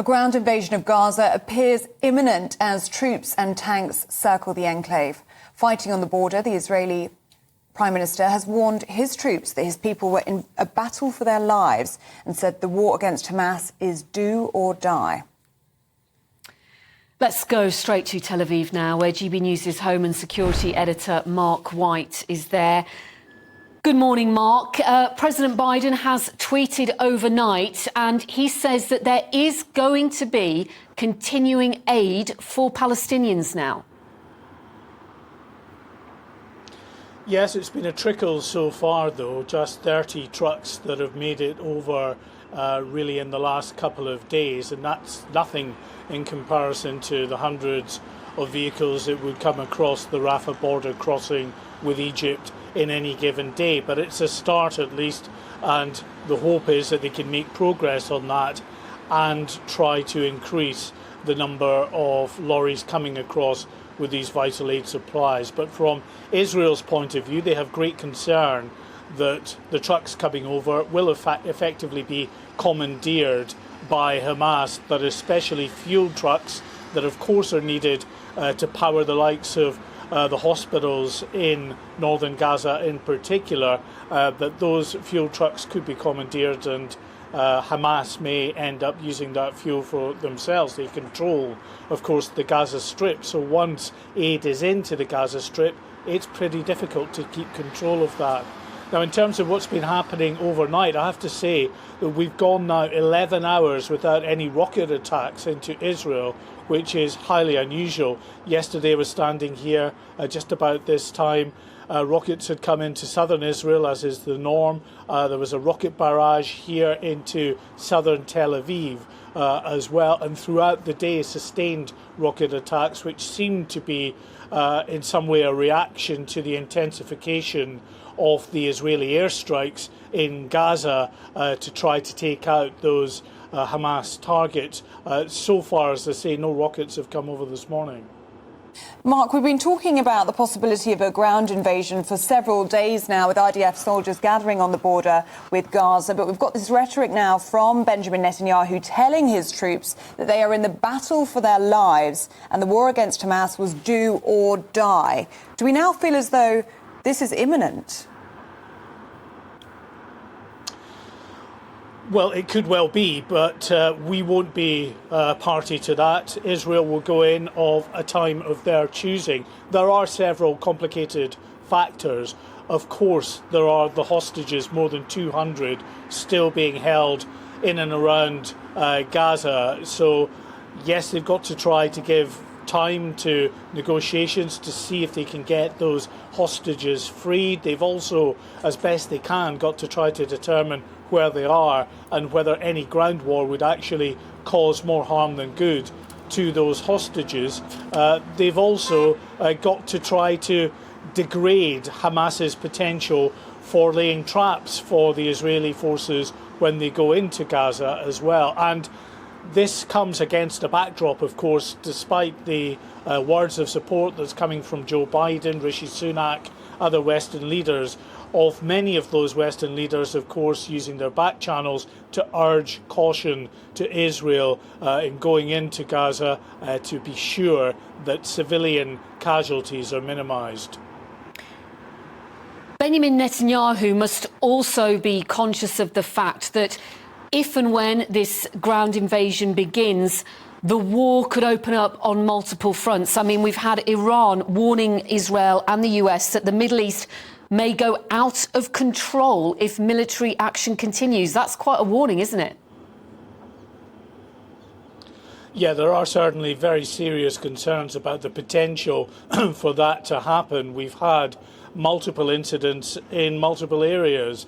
A ground invasion of Gaza appears imminent as troops and tanks circle the enclave. Fighting on the border, the Israeli Prime Minister has warned his troops that his people were in a battle for their lives and said the war against Hamas is do or die. Let's go straight to Tel Aviv now, where GB News' Home and Security Editor Mark White is there. Good morning, Mark. President Biden has tweeted overnight and he says that there is going to be continuing aid for Palestinians now. Yes, it's been a trickle so far, though. Just 30 trucks that have made it over really in the last couple of days, and that's nothing in comparison to the hundreds of vehicles that would come across the Rafah border crossing with Egypt in any given day. But it's a start at least, and the hope is that they can make progress on that and try to increase the number of lorries coming across with these vital aid supplies. But from Israel's point of view, they have great concern that the trucks coming over will effectively be commandeered by Hamas, but especially fuel trucks that of course are needed to power the likes of the hospitals in northern Gaza in particular, that those fuel trucks could be commandeered and Hamas may end up using that fuel for themselves. They control, of course, the Gaza Strip. So once aid is into the Gaza Strip, it's pretty difficult to keep control of that. Now, in terms of what's been happening overnight, I have to say that we've gone now 11 hours without any rocket attacks into Israel, which is highly unusual. Yesterday I was standing here just about this time. Rockets had come into southern Israel, as is the norm. There was a rocket barrage here into southern Tel Aviv as well. And throughout the day, sustained rocket attacks, which seemed to be in some way a reaction to the intensification of the Israeli airstrikes in Gaza to try to take out those Hamas targets. So far, as I say, no rockets have come over this morning. Mark, we've been talking about the possibility of a ground invasion for several days now, with IDF soldiers gathering on the border with Gaza. But we've got this rhetoric now from Benjamin Netanyahu telling his troops that they are in the battle for their lives and the war against Hamas was do or die. Do we now feel as though this is imminent? Well, it could well be, but we won't be party to that. Israel will go in of a time of their choosing. There are several complicated factors. Of course, there are the hostages, more than 200, still being held in and around Gaza. So, yes, they've got to try to give time to negotiations to see if they can get those hostages freed. They've also, as best they can, got to try to determine where they are and whether any ground war would actually cause more harm than good to those hostages. They've also got to try to degrade Hamas's potential for laying traps for the Israeli forces when they go into Gaza as well. And this comes against a backdrop, of course, despite the words of support that's coming from Joe Biden, Rishi Sunak, other Western leaders, of many of those Western leaders, of course, using their back channels to urge caution to Israel in going into Gaza to be sure that civilian casualties are minimised. Benjamin Netanyahu must also be conscious of the fact that if and when this ground invasion begins, the war could open up on multiple fronts. I mean, we've had Iran warning Israel and the US that the Middle East may go out of control if military action continues. That's quite a warning, isn't it? Yeah, there are certainly very serious concerns about the potential for that to happen. We've had multiple incidents in multiple areas.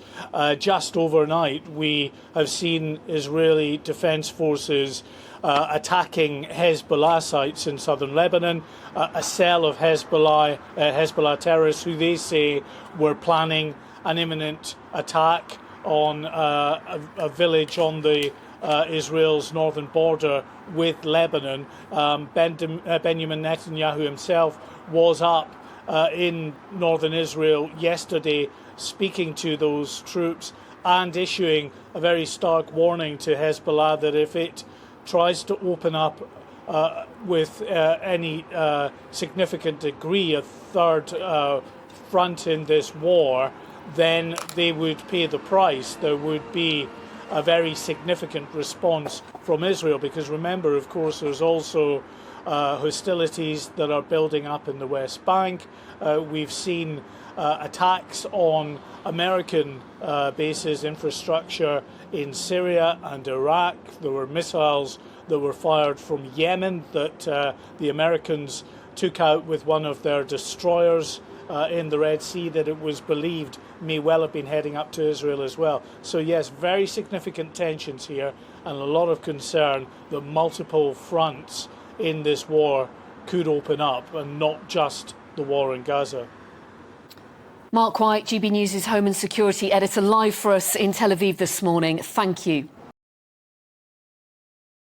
Just overnight, we have seen Israeli defense forces attacking Hezbollah sites in southern Lebanon, a cell of Hezbollah terrorists who they say were planning an imminent attack on a village on the Israel's northern border with Lebanon. Benjamin Netanyahu himself was up in northern Israel yesterday speaking to those troops and issuing a very stark warning to Hezbollah that if it tries to open up with any significant degree a third front in this war, then they would pay the price. There would be a very significant response from Israel, because remember, of course, there's also hostilities that are building up in the West Bank. We've seen attacks on American bases, infrastructure in Syria and Iraq. There were missiles that were fired from Yemen that the Americans took out with one of their destroyers in the Red Sea, that it was believed may well have been heading up to Israel as well. So yes, very significant tensions here, and a lot of concern that multiple fronts in this war could open up, and not just the war in Gaza. Mark White, GB News' Home and Security Editor, live for us in Tel Aviv this morning. Thank you.